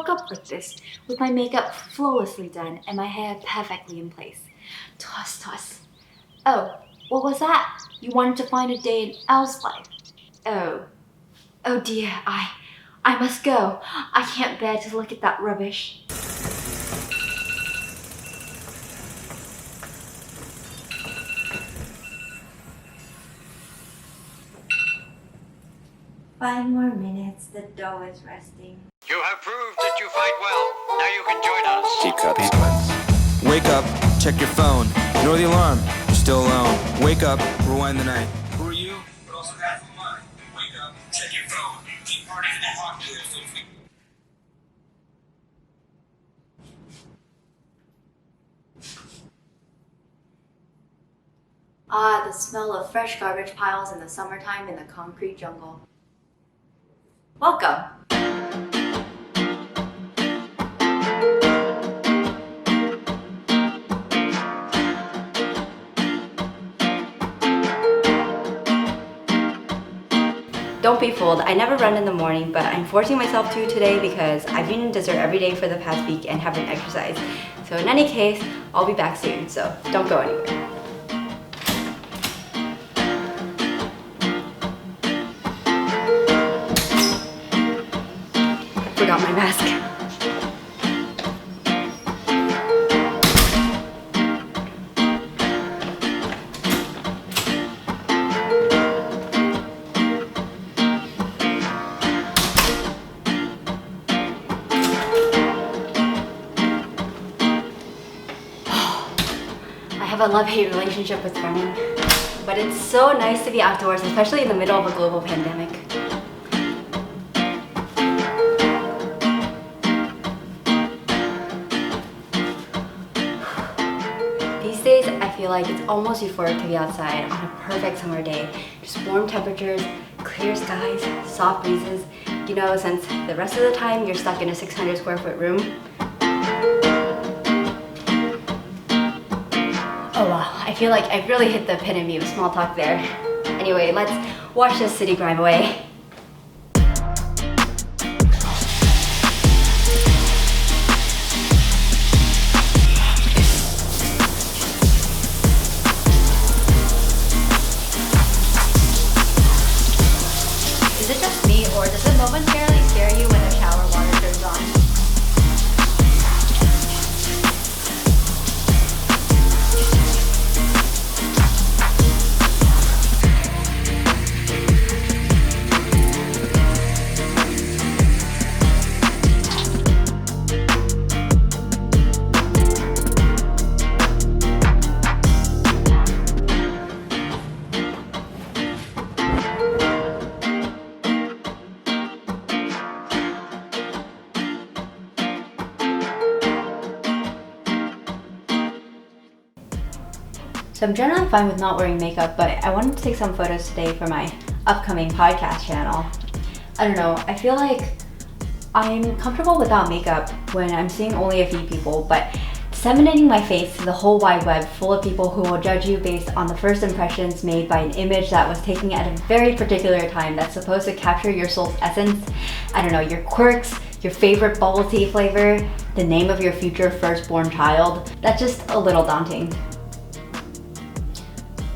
woke up like this, with my makeup flawlessly done and my hair perfectly in place. Toss. Oh, what was that? You wanted to find a day in Elle's life. Oh dear, I must go. I can't bear to look at that rubbish. Five more minutes, the dough is resting. You have proved that you fight well. Now you can join us. Deep cuts. Wake up, check your phone. Ignore the alarm. You're still alone. Wake up, rewind the night. Who are you? But also half of mine. Wake up, check your phone. Keep partying in the hot players. Ah, the smell of fresh garbage piles in the summertime in the concrete jungle. Welcome. Don't be fooled, I never run in the morning, but I'm forcing myself to today because I've eaten dessert every day for the past week and haven't exercised. So in any case, I'll be back soon, so don't go anywhere. Forgot my mask. I have a love-hate relationship with running, but it's so nice to be outdoors, especially in the middle of a global pandemic. These days, I feel like it's almost euphoric to be outside on a perfect summer day. Just warm temperatures, clear skies, soft breezes, you know, since the rest of the time you're stuck in a 600 square foot room. Oh wow, I feel like I've really hit the epitome of small talk there. Anyway, let's watch this city grind away. Is it just me, or does it momentarily scare you when the shower water turns on? So I'm generally fine with not wearing makeup, but I wanted to take some photos today for my upcoming podcast channel. I don't know, I feel like I'm comfortable without makeup when I'm seeing only a few people, but disseminating my face to the whole wide web full of people who will judge you based on the first impressions made by an image that was taken at a very particular time that's supposed to capture your soul's essence. I don't know, your quirks, your favorite bubble tea flavor, the name of your future firstborn child. That's just a little daunting.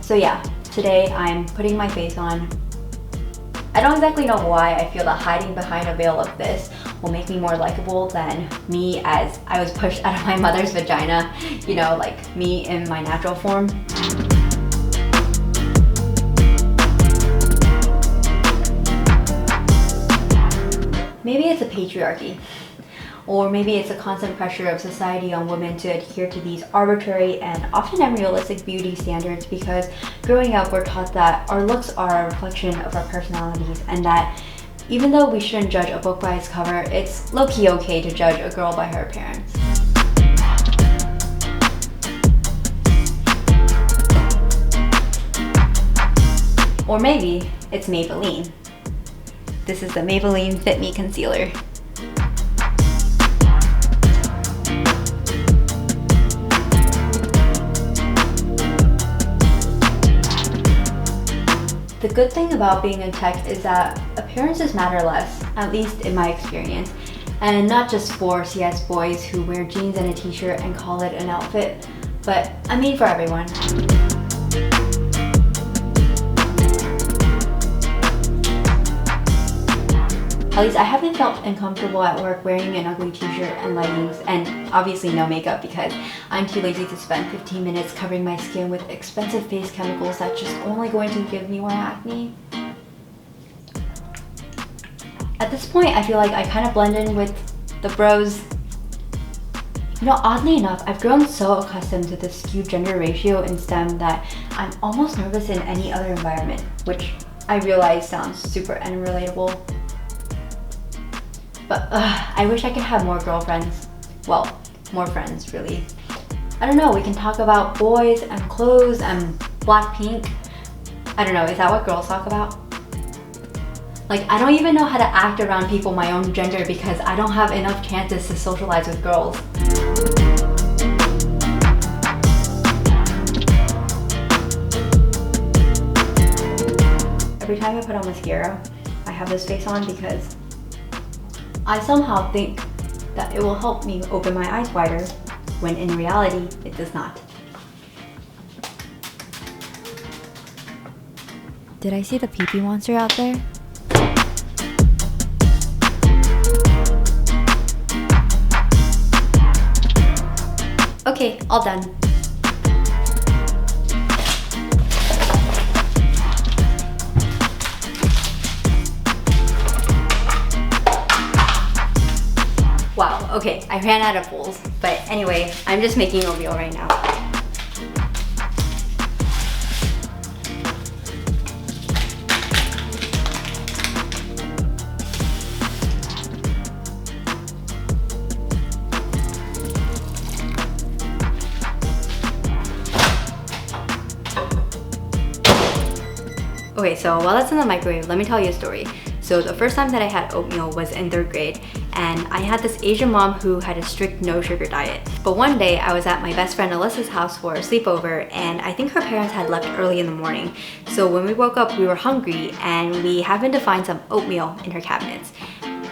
So yeah, today I'm putting my face on. I don't exactly know why I feel that hiding behind a veil of this will make me more likable than me as I was pushed out of my mother's vagina, you know, like me in my natural form. Maybe it's a patriarchy. Or maybe it's a constant pressure of society on women to adhere to these arbitrary and often unrealistic beauty standards because growing up we're taught that our looks are a reflection of our personalities and that even though we shouldn't judge a book by its cover, it's low-key okay to judge a girl by her appearance. Or maybe it's Maybelline. This is the Maybelline Fit Me Concealer. The good thing about being in tech is that appearances matter less, at least in my experience. And not just for CS boys who wear jeans and a t-shirt and call it an outfit, but I mean for everyone. At least I haven't felt uncomfortable at work wearing an ugly t-shirt and leggings, and obviously no makeup because I'm too lazy to spend 15 minutes covering my skin with expensive face chemicals that's just only going to give me more acne. At this point, I feel like I kind of blend in with the bros. You know, oddly enough, I've grown so accustomed to the skewed gender ratio in STEM that I'm almost nervous in any other environment, which I realize sounds super unrelatable. But I wish I could have more girlfriends. Well, more friends, really. I don't know, we can talk about boys and clothes and Blackpink. I don't know, is that what girls talk about? Like, I don't even know how to act around people my own gender because I don't have enough chances to socialize with girls. Every time I put on mascara, I have this face on because I somehow think that it will help me open my eyes wider, when in reality, it does not. Did I see the pee-pee monster out there? Okay, all done. Wow, okay, I ran out of bowls. But anyway, I'm just making oatmeal right now. Okay, so while that's in the microwave, let me tell you a story. So the first time that I had oatmeal was in 3rd grade, and I had this Asian mom who had a strict no sugar diet. But one day I was at my best friend Alyssa's house for a sleepover, and I think her parents had left early in the morning. So when we woke up, we were hungry, and we happened to find some oatmeal in her cabinets.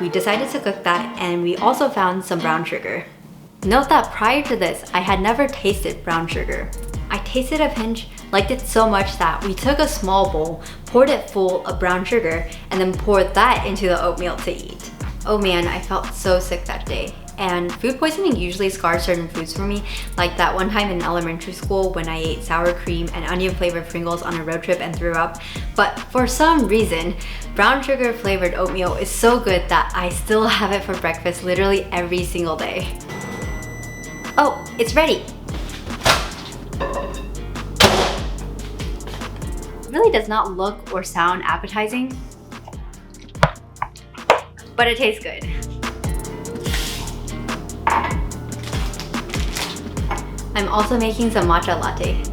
We decided to cook that, and we also found some brown sugar. Note that prior to this, I had never tasted brown sugar. I tasted a pinch, liked it so much that we took a small bowl, poured it full of brown sugar, and then poured that into the oatmeal to eat. Oh man, I felt so sick that day. And food poisoning usually scars certain foods for me, like that one time in elementary school when I ate sour cream and onion flavored Pringles on a road trip and threw up. But for some reason, brown sugar flavored oatmeal is so good that I still have it for breakfast literally every single day. Oh, it's ready! It really does not look or sound appetizing, but it tastes good. I'm also making some matcha latte.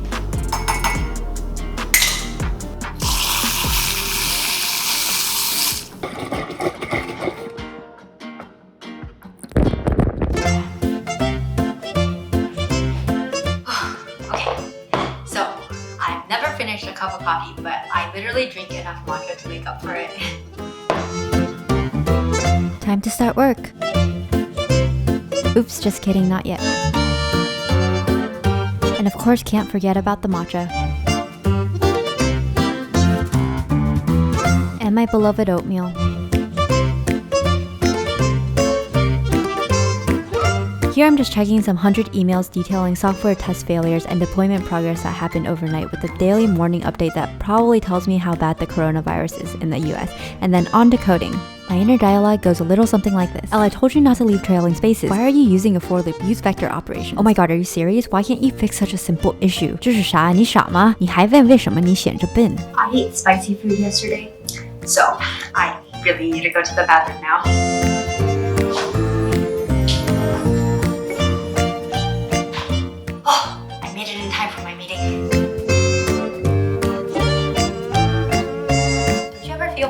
Finished a cup of coffee, but I literally drink enough matcha to make up for it. Time to start work. Oops, just kidding, not yet. And of course, can't forget about the matcha. And my beloved oatmeal. Here I'm just checking some 100 emails detailing software test failures and deployment progress that happened overnight with a daily morning update that probably tells me how bad the coronavirus is in the US. And then on to coding. My inner dialogue goes a little something like this. Elle, I told you not to leave trailing spaces. Why are you using a for loop? Use vector operations. Oh my god, are you serious? Why can't you fix such a simple issue? 这是啥？你傻吗？你还问为什么你显着笨？ I ate spicy food yesterday, so I really need to go to the bathroom now.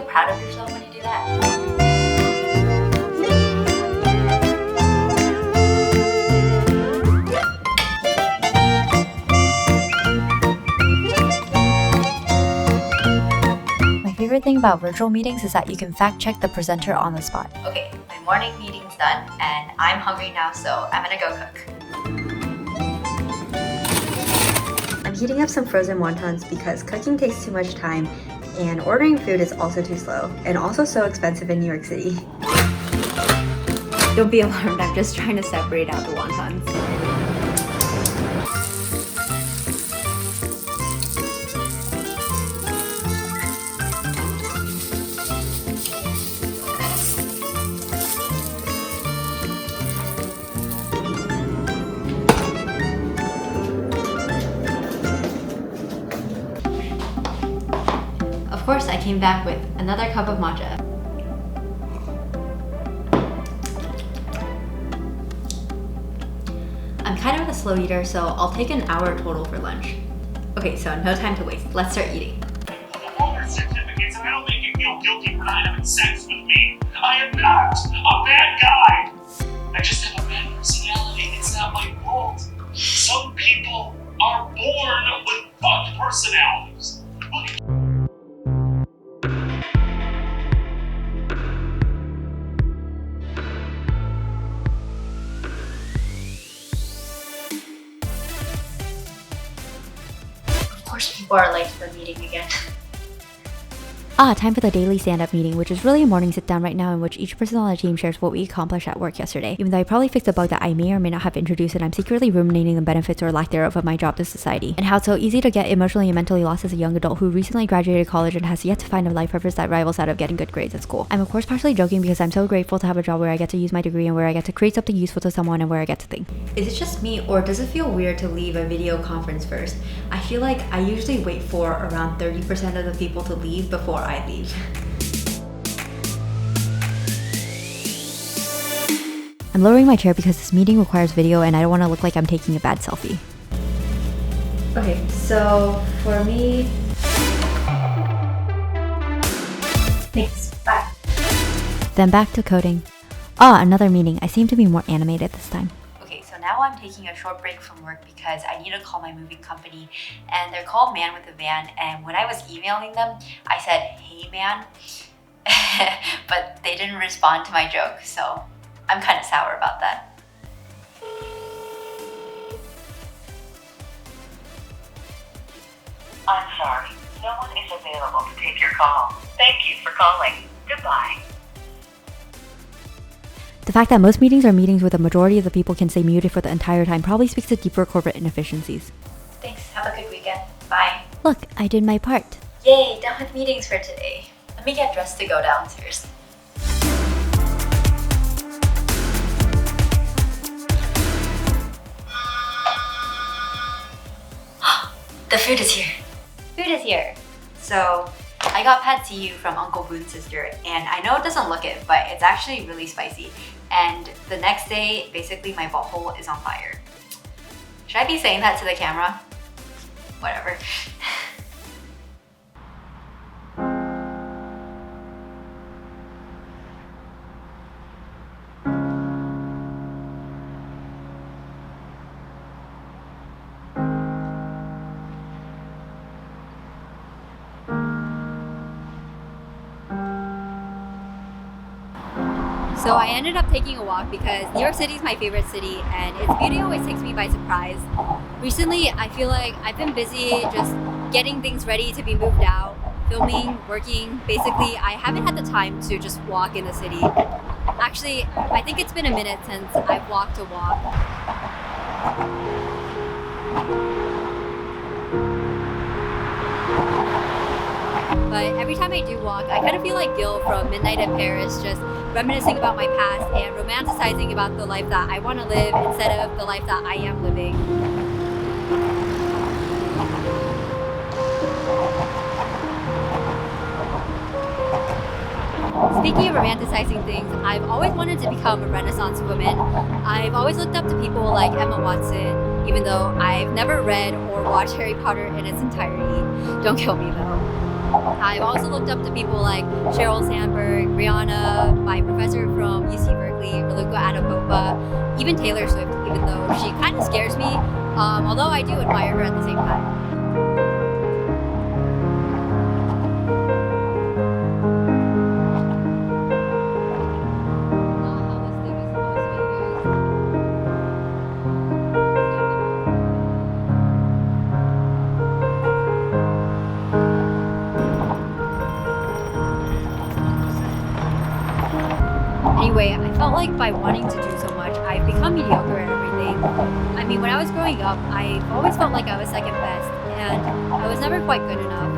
Proud of yourself when you do that? My favorite favorite thing about virtual meetings is that you can fact check the presenter on the spot. Okay, my morning meeting's done and I'm hungry now, so I'm gonna go cook. I'm heating up some frozen wontons because cooking takes too much time and ordering food is also too slow and also so expensive in New York City. Don't be alarmed, I'm just trying to separate out the wontons. Of course, I came back with another cup of matcha. I'm kind of a slow eater, so I'll take an hour total for lunch. Okay, so no time to waste. Let's start eating. Certificates, and I don't make you feel guilty for not having sex with me. I am not a bad guy. I just have a bad personality. It's not my fault. Some people are born with fucked personalities. Of course, people are late to the meeting again. Time for the daily stand-up meeting, which is really a morning sit-down right now in which each person on the team shares what we accomplished at work yesterday. Even though I probably fixed a bug that I may or may not have introduced, and I'm secretly ruminating the benefits or lack thereof of my job to society, and how it's so easy to get emotionally and mentally lost as a young adult who recently graduated college and has yet to find a life purpose that rivals that of getting good grades at school. I'm of course partially joking because I'm so grateful to have a job where I get to use my degree and where I get to create something useful to someone and where I get to think. Is it just me, or does it feel weird to leave a video conference first? I feel like I usually wait for around 30% of the people to leave before I leave. I'm lowering my chair because this meeting requires video and I don't want to look like I'm taking a bad selfie. Okay, so for me... Thanks, bye. Then back to coding. Another meeting. I seem to be more animated this time. Okay, so now I'm taking a short break from work because I need to call my moving company, and they're called Man with a Van, and when I was emailing them, I said, "Hey man," but they didn't respond to my joke, so I'm kind of sour about that. I'm sorry, no one is available to take your call. Thank you for calling. Goodbye. The fact that most meetings are meetings where the majority of the people can stay muted for the entire time probably speaks to deeper corporate inefficiencies. Thanks, have a good weekend. Bye. Look, I did my part. Yay, done with meetings for today. Let me get dressed to go downstairs. The food is here. Food is here. So, I got pad see ew from Uncle Boone's sister, and I know it doesn't look it, but it's actually really spicy. And the next day, basically my butthole is on fire. Should I be saying that to the camera? Whatever. So I ended up taking a walk because New York City is my favorite city and its beauty always takes me by surprise. Recently, I feel like I've been busy just getting things ready to be moved out, filming, working. Basically, I haven't had the time to just walk in the city. Actually, I think it's been a minute since I've walked a walk. But every time I do walk, I kind of feel like Gil from Midnight in Paris, just reminiscing about my past and romanticizing about the life that I want to live instead of the life that I am living. Speaking of romanticizing things, I've always wanted to become a Renaissance woman. I've always looked up to people like Emma Watson, even though I've never read or watched Harry Potter in its entirety. Don't kill me though. I've also looked up to people like Sheryl Sandberg, Rihanna, my professor from UC Berkeley, Ludovico, even Taylor Swift, even though she kind of scares me, although I do admire her at the same time. Anyway, I felt like by wanting to do so much, I've become mediocre at everything. I mean, when I was growing up, I always felt like I was second best, and I was never quite good enough.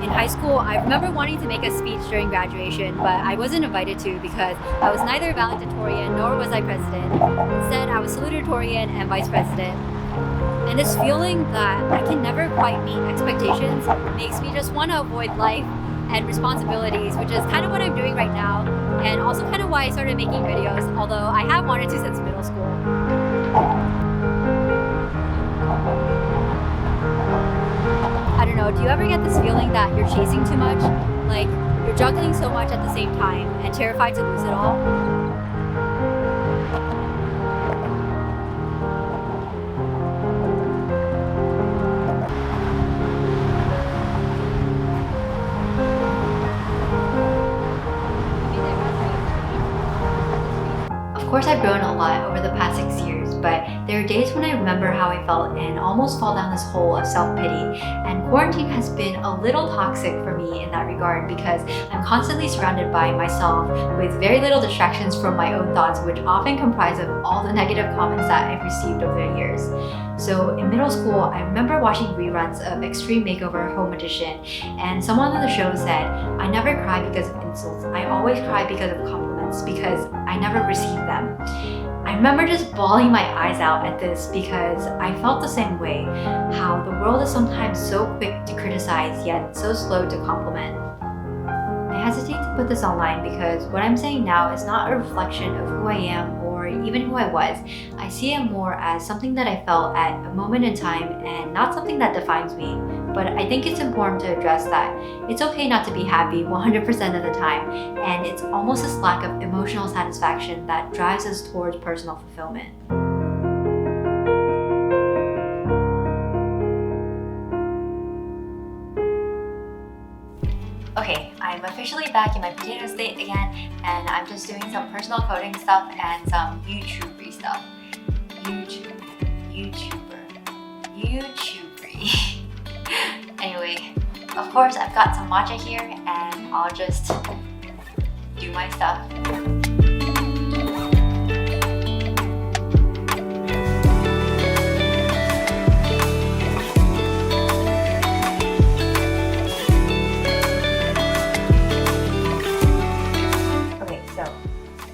In high school, I remember wanting to make a speech during graduation, but I wasn't invited to because I was neither valedictorian nor was I president. Instead, I was salutatorian and vice president. And this feeling that I can never quite meet expectations makes me just want to avoid life and responsibilities, which is kind of what I'm doing right now, and also kind of why I started making videos, although I have wanted to since middle school. I don't know, do you ever get this feeling that you're chasing too much? Like, you're juggling so much at the same time and terrified to lose it all? Of course, I've grown a lot over the past 6 years, but there are days when I remember how I felt and almost fall down this hole of self-pity. And quarantine has been a little toxic for me in that regard because I'm constantly surrounded by myself with very little distractions from my own thoughts, which often comprise of all the negative comments that I've received over the years. So in middle school, I remember watching reruns of Extreme Makeover Home Edition, and someone on the show said, "I never cry because of insults. I always cry because of compliments, because I never receive them." I remember just bawling my eyes out at this because I felt the same way, how the world is sometimes so quick to criticize yet so slow to compliment. I hesitate to put this online because what I'm saying now is not a reflection of who I am or even who I was. I see it more as something that I felt at a moment in time and not something that defines me. But I think it's important to address that it's okay not to be happy 100% of the time, and it's almost this lack of emotional satisfaction that drives us towards personal fulfillment. Okay, I'm officially back in my potato state again, and I'm just doing some personal coding stuff and some YouTubery stuff. YouTuber. Anyway, of course I've got some matcha here, and I'll just do my stuff.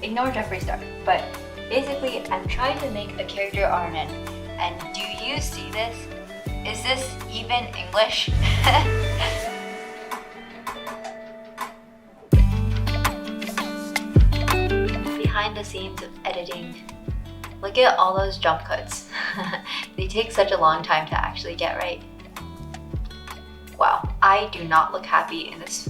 Ignore Jeffrey's start, but basically I'm trying to make a character ornament, and do you see this? Is this even English? Behind the scenes of editing, look at all those jump cuts. They take such a long time to actually get right. Wow, I do not look happy in this.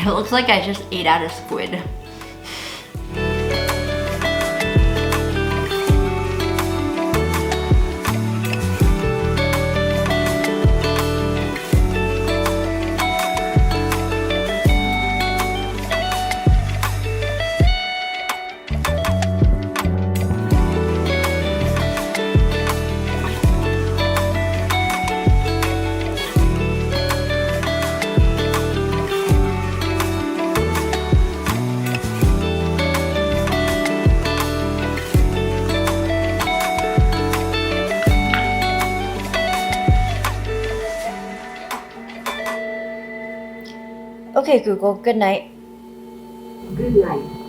It looks like I just ate out a squid. Okay, Google, good night. Good night.